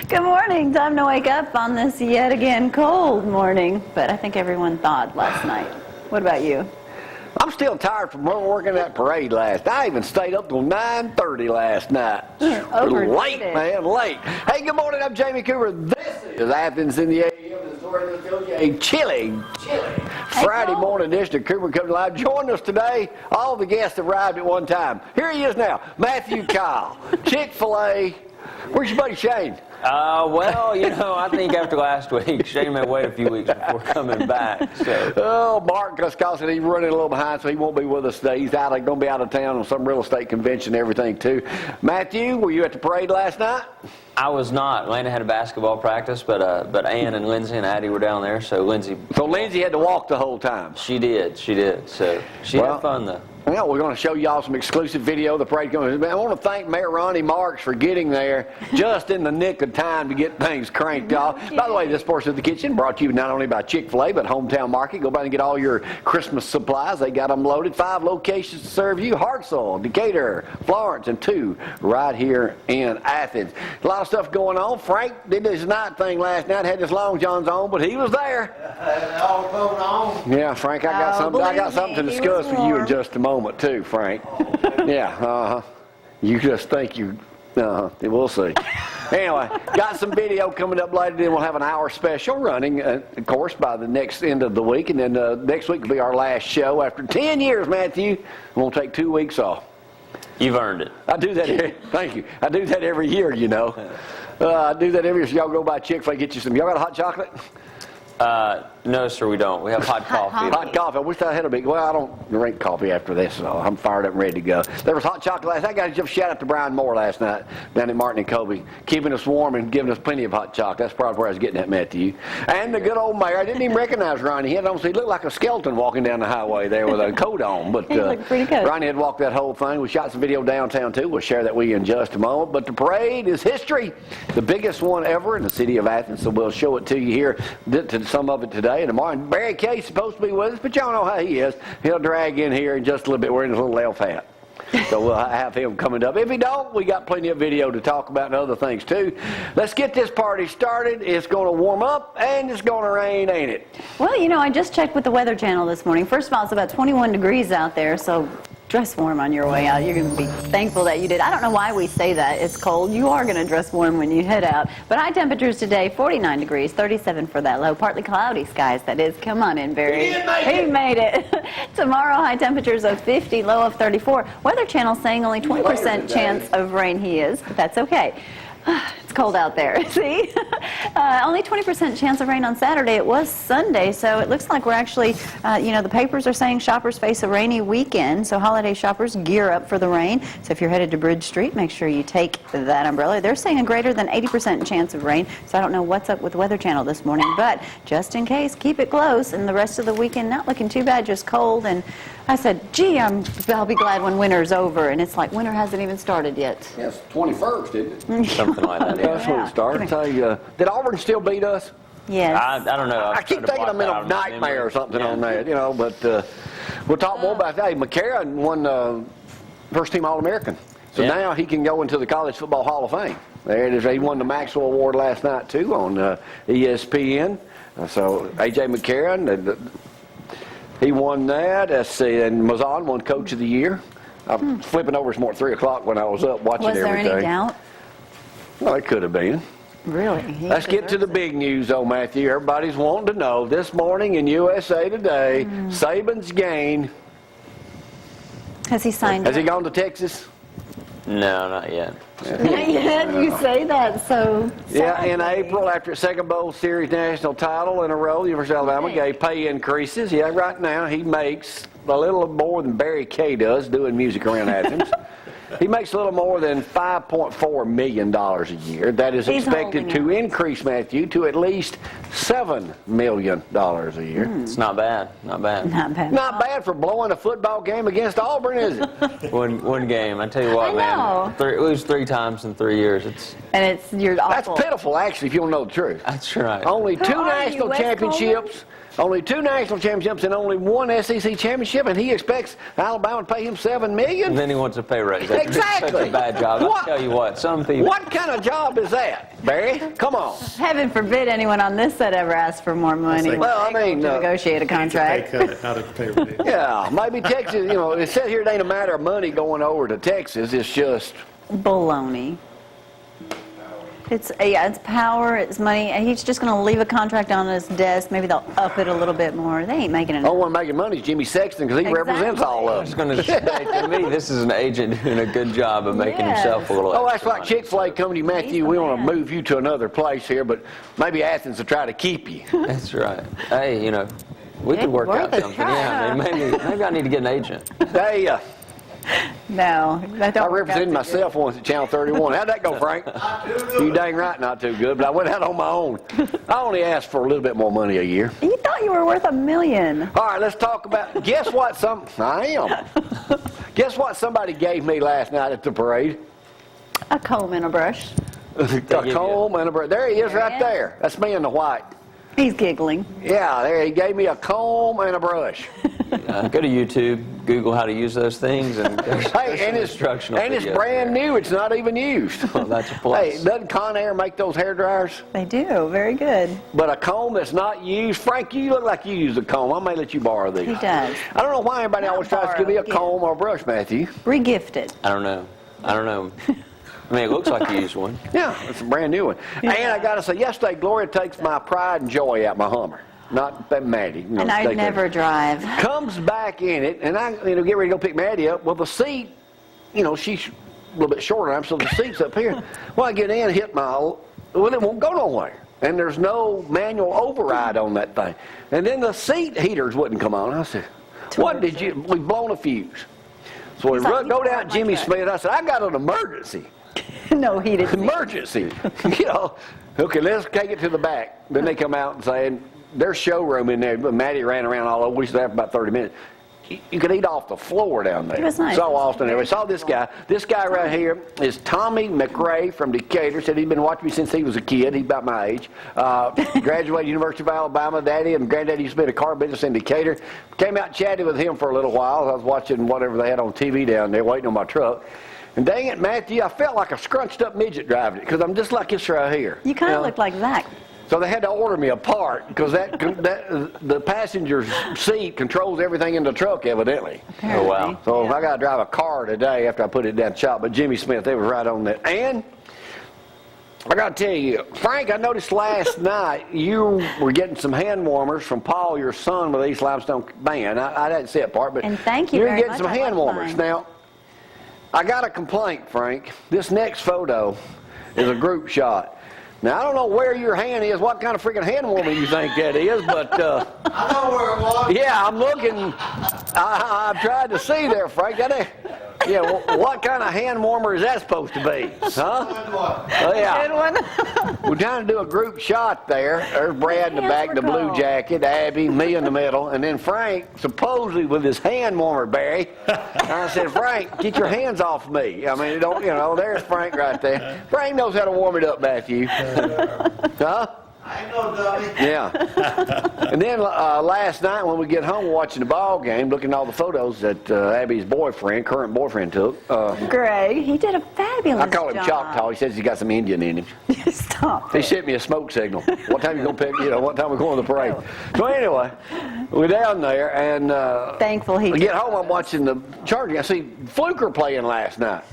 Good morning. Time to wake up on this yet again cold morning, but I think everyone thawed last night. What about you? I'm still tired from working that parade last night. I even stayed up till 9:30 last night. Late, man, late. Hey, good morning. I'm Jamie Cooper. This is Athens in the AM. The story that tells you a chilly Friday morning edition of Cooper Coming Live. Join us today. All the guests arrived at one time. Here he is now, Mathew Kyle, Chick-fil-A. Where's your buddy Shane? Well, you know, I think after last week, Shane may wait a few weeks before coming back. So. Oh, Mark Guskowski, he's running a little behind, so he won't be with us today. He's going to be out of town on some real estate convention and everything, too. Mathew, were you at the parade last night? I was not. Atlanta had a basketball practice, but Ann and Lindsay and Addie were down there, so Lindsay had to walk the whole time. She did. So she had fun, though. Well, we're going to show y'all some exclusive video of the parade going. I want to thank Mayor Ronnie Marks for getting there just in the nick of time to get things cranked off. By the way, this portion of the kitchen brought to you not only by Chick-fil-A, but Hometown Market. Go by and get all your Christmas supplies. They got them loaded. 5 locations to serve you. Hartselle, Decatur, Florence, and 2 right here in Athens. A lot of stuff going on. Frank did his night thing last night. Had his long johns on, but he was there. All going on. Yeah, Frank, I got something to discuss with you in just a moment too, Frank. Yeah, you just think we'll see. Anyway, got some video coming up later, then we'll have an hour special running, of course, by the next end of the week, and then next week will be our last show. After 10 years, Mathew, we'll take 2 weeks off. You've earned it. I do that. Thank you. I do that every year, you know. I do that every year, so y'all go by Chick-fil-A, get you some. Y'all got a hot chocolate? No, sir, we don't. We have hot coffee. Hot coffee. I wish I had a big. Well, I don't drink coffee after this, so I'm fired up and ready to go. There was hot chocolate last night. I got to give a shout out to Brian Moore last night down at Martin and Kobe, keeping us warm and giving us plenty of hot chocolate. That's probably where I was getting at, Mathew. And the good old mayor. I didn't even recognize Ronnie. He looked like a skeleton walking down the highway there with a coat on. But he looked pretty good. Ronnie had walked that whole thing. We shot some video downtown too. We'll share that with you in just a moment. But the parade is history, the biggest one ever in the city of Athens. So we'll show it to you here, to some of it today and tomorrow. And Barry Kay's supposed to be with us, but y'all know how he is. He'll drag in here in just a little bit wearing his little elf hat. So we'll have him coming up. If he don't, we got plenty of video to talk about and other things too. Let's get this party started. It's going to warm up and it's going to rain, ain't it? Well, you know, I just checked with the Weather Channel this morning. First of all, it's about 21 degrees out there, so dress warm on your way out. You're going to be thankful that you did. I don't know why we say that. It's cold. You are going to dress warm when you head out. But high temperatures today, 49 degrees, 37 for that low. Partly cloudy skies, that is. Come on in, Barry. He made it. Tomorrow, high temperatures of 50, low of 34. Weather Channel saying only 20% chance of rain but that's okay. It's cold out there, see? Only 20% chance of rain on Saturday. It was Sunday, so it looks like we're actually, the papers are saying shoppers face a rainy weekend, so holiday shoppers gear up for the rain. So if you're headed to Bridge Street, make sure you take that umbrella. They're saying a greater than 80% chance of rain, so I don't know what's up with the Weather Channel this morning, but just in case, keep it close, and the rest of the weekend not looking too bad, just cold. And I said, gee, I'll be glad when winter's over, and it's like winter hasn't even started yet. Yes, 21st, isn't it? Something like that. That's when it started. Tell you, did Auburn still beat us? Yes. I don't know. I keep thinking I'm in a nightmare or something on that, but we'll talk more about that. McCarron won first team All-American. So now he can go into the College Football Hall of Fame. There it is. He won the Maxwell Award last night, too, on ESPN. So A.J. McCarron, he won that. Let's see. And Mazan won Coach of the Year. I'm flipping over some more at 3 o'clock when I was up watching everything. Was there any doubt? Well, it could have been. Really? Let's get to the big news, though, Mathew. Everybody's wanting to know. This morning in USA Today, Saban's gained. Has he signed? Has he gone to Texas? No, not yet. Not yet. You say that so. Yeah, in April, after a second bowl series national title in a row, the University of Alabama gave pay increases. Yeah, right now he makes a little more than Barry Kay does doing music around Athens. He makes a little more than $5.4 million a year. That is expected to increase, Mathew, to at least $7 million a year. It's not bad. Not bad. Not bad for blowing a football game against Auburn, is it? One game. I tell you what, man. Lose 3 times in 3 years. You're awful. That's pitiful, actually, if you don't know the truth. That's right. Only 2 national championships. only 2 national championships and only 1 SEC championship, and he expects Alabama to pay him $7 million? And then he wants a pay raise. That's Exactly. such a bad job. I'll tell you what, some people... What kind of job is that, Barry? Come on. Heaven forbid anyone on this set ever asks for more money. Well, I mean, to negotiate a contract. Pay cut out of pay raise. Yeah, maybe Texas, it said here it ain't a matter of money going over to Texas. It's just... Baloney. It's power, it's money, and he's just going to leave a contract on his desk. Maybe they'll up it a little bit more. They ain't making enough. The only one making money is Jimmy Sexton because he represents all I of was them. going to say, to me, this is an agent doing a good job of making Yes. himself a little Oh, that's extra like money. Chick-fil-A coming to you, Matthew. He's We the want to man. move you to another place here, but maybe Athens will try to keep you. That's right. Hey, we could work worth out a something. try, Yeah, I mean, maybe I need to get an agent. They, No, that I don't work out represented too myself once at Channel 31. How'd that go, Frank? You dang right, not too good, but I went out on my own. I only asked for a little bit more money a year. good. You thought you were worth $1 million. All right, let's talk about, guess what I am. Guess what somebody gave me last night at the parade? A comb and a brush. A comb and a brush. There he is right there. That's me in the white. He's giggling. Yeah, there he gave me a comb and a brush. Go to YouTube, Google how to use those things, and there's Hey, some and instructional it's videos brand there. new. It's not even used. Well, that's a plus. Hey, doesn't Conair make those hair dryers? They do. Very good. But a comb that's not used. Frank, you look like you use a comb. I may let you borrow these. He does. I don't know why everybody Not always tries to give me a borrow, comb or a brush, Matthew. Regifted. I don't know. I mean, it looks like you used one. Yeah, it's a brand new one. And I got to say, yesterday, Gloria takes my pride and joy out my Hummer. Not that Maddie. And I never drive. Comes back in it, and I get ready to go pick Maddie up. Well, the seat, she's a little bit shorter than I am, so the seat's up here. Well, I get in, it won't go nowhere. And there's no manual override on that thing. And then the seat heaters wouldn't come on. I said, we've blown a fuse. So we He's like, go "You down bought to Jimmy my truck." Smith. I said, I got an emergency. No heated seat. Emergency. Okay, let's take it to the back. Then they come out and say, there's showroom in there. Maddie ran around all over. We was there for about 30 minutes. You could eat off the floor down there. It was nice. Saw Austin there. We saw this guy. This guy right here is Tommy McRae from Decatur. Said he'd been watching me since he was a kid. He's about my age. Graduated University of Alabama. Daddy and Granddaddy used to be in a car business in Decatur. Came out and chatted with him for a little while. I was watching whatever they had on TV down there, waiting on my truck. And dang it, Matthew, I felt like a scrunched up midget driving it because I'm just like this right here. You kind of look like Zach. So they had to order me a part because the passenger's seat controls everything in the truck, evidently. Oh, wow. So if I got to drive a car today after I put it down the shop, but Jimmy Smith, they were right on that. And I got to tell you, Frank, I noticed last night you were getting some hand warmers from Paul, your son, with East Limestone Band. I didn't see that part, but And thank you you're very getting much. some I hand like warmers. mine. Now, I got a complaint, Frank. This next photo is a group shot. Now, I don't know where your hand is, what kind of freaking hand warmer you think that is, but I know where it was. yeah, I'm looking. I've tried to see there, Frank. What kind of hand warmer is that supposed to be? Huh? Oh, yeah. Good one. We're trying to do a group shot there. There's Brad in the Hands back, were the blue cold. jacket, Abby, me in the middle, and then Frank, supposedly with his hand warmer, Barry. And I said, Frank, get your hands off me. I mean, there's Frank right there. Frank knows how to warm it up, Matthew. Huh? I ain't no dummy. Yeah. And then last night when we get home watching the ball game, looking at all the photos that Abby's current boyfriend took. Greg, he did a fabulous I call him job. Choctaw. He says he's got some Indian in him. Stop. He sent me a smoke signal. What time you gonna pick? What time we going to the parade? So anyway, we're down there and Thankful he we did. get home. I'm watching the Chargers. I see Fluker playing last night.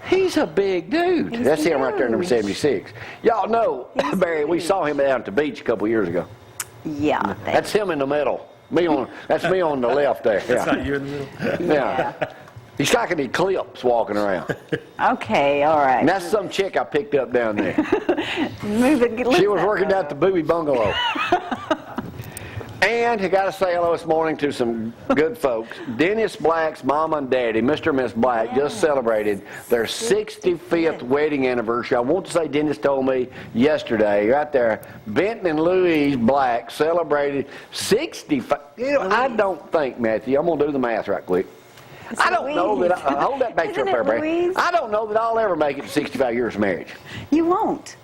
He's a big dude. He's That's him right there, number huge. 76. Y'all know, Barry, we saw him down at the beach a couple years ago. Yeah. That's him in the middle. That's me on the left there. That's Yeah. not you in the middle. Yeah. He's like an eclipse walking around. Okay, all right. And that's some chick I picked up down there. Move it. She was working down at the Booby Bungalow. And I got to say hello this morning to some good folks. Dennis Black's mom and daddy, Mr. and Miss Black, just celebrated their 65th wedding anniversary. I want to say Dennis told me yesterday, right there, Benton and Louise Black celebrated 65. I don't think, Matthew, I'm going to do the math right quick. I don't know that, hold that picture up Isn't there, it Barry. Louise? I don't know that I'll ever make it to 65 years of marriage. You won't.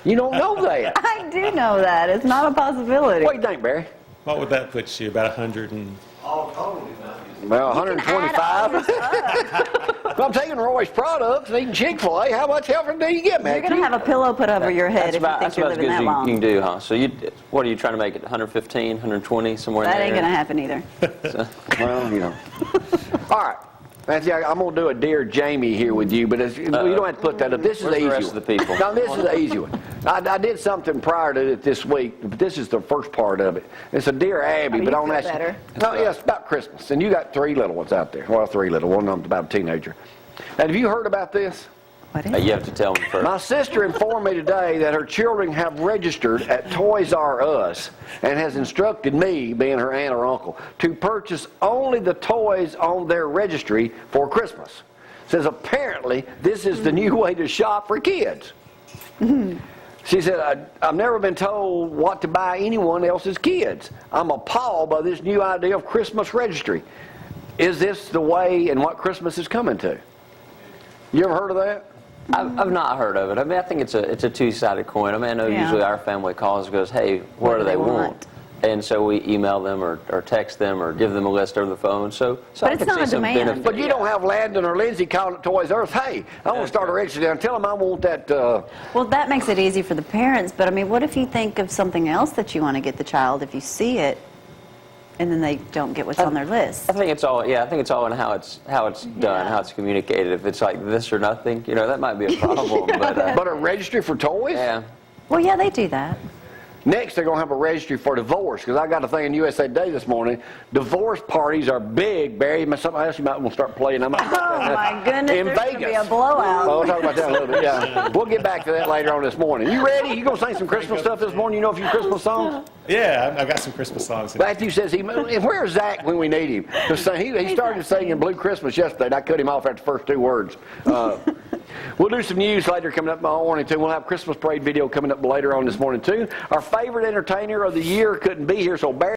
You don't know that. I do know that. It's not a possibility. What do you think, Barry? What would that put you? About 100 and... All totally nice. Well, You can add all 125. this up. Well, I'm taking Roy's products and eating Chick-fil-A. How much healthy do you get, You're Mathew? going to have a pillow put over your head if you think That's you're about as living good as that you long. can do, huh? So what are you trying to make it? 115, 120, somewhere in That there? ain't going to happen either. Well, you know. All right. Matthew, I'm going to do a Dear Jamie here with you, but you don't have to put that up. This is Where's the the easy rest one. of the people? No, this is the easy one. I did something prior to it this week, but this is the first part of it. It's a Dear Abby, Oh, but you on feel that. better. No, yeah, it's about Christmas, and you got 3 little ones out there. Well, 3 little. One of them's about a teenager. And have you heard about this? What is You it? have to tell me first. My sister informed me today that her children have registered at Toys R Us and has instructed me, being her aunt or uncle, to purchase only the toys on their registry for Christmas. Says apparently this is the new way to shop for kids. She said, I've never been told what to buy anyone else's kids. I'm appalled by this new idea of Christmas registry. Is this the way and what Christmas is coming to? You ever heard of that? I've not heard of it. I mean, I think it's a two-sided coin. I mean, I know Yeah. usually our family calls and goes, hey, what do they want? And so we email them or text them or give them a list over the phone. So But I it's can not see a some demand. benefit. But you don't have Landon or Lindsay calling at Toys R Us, hey, I want to start a registry down. Tell them I want that. Well, that makes it easy for the parents, but I mean, what if you think of something else that you want to get the child if you see it and then they don't get what's on their list? I think it's all in how it's done, how it's communicated. If it's like this or nothing, that might be a problem. But a registry for toys? Yeah. Well, yeah, they do that. Next, they're going to have a registry for divorce, because I got a thing in USA Today this morning. Divorce parties are big, Barry. Something else you might want to start playing. Oh, my goodness, in there's going Vegas. to be a blowout. Well, we'll talk about that a little bit, yeah. We'll get back to that later on this morning. You ready? You going to sing some Christmas stuff this morning? You know a few Christmas songs? Yeah, I've got some Christmas songs. Matthew says where's Zach when we need him? He started singing Blue Christmas yesterday, and I cut him off after the first 2 words. We'll do some news later coming up tomorrow morning, too. We'll have Christmas parade video coming up later on this morning, too. Our favorite entertainer of the year couldn't be here, so Barry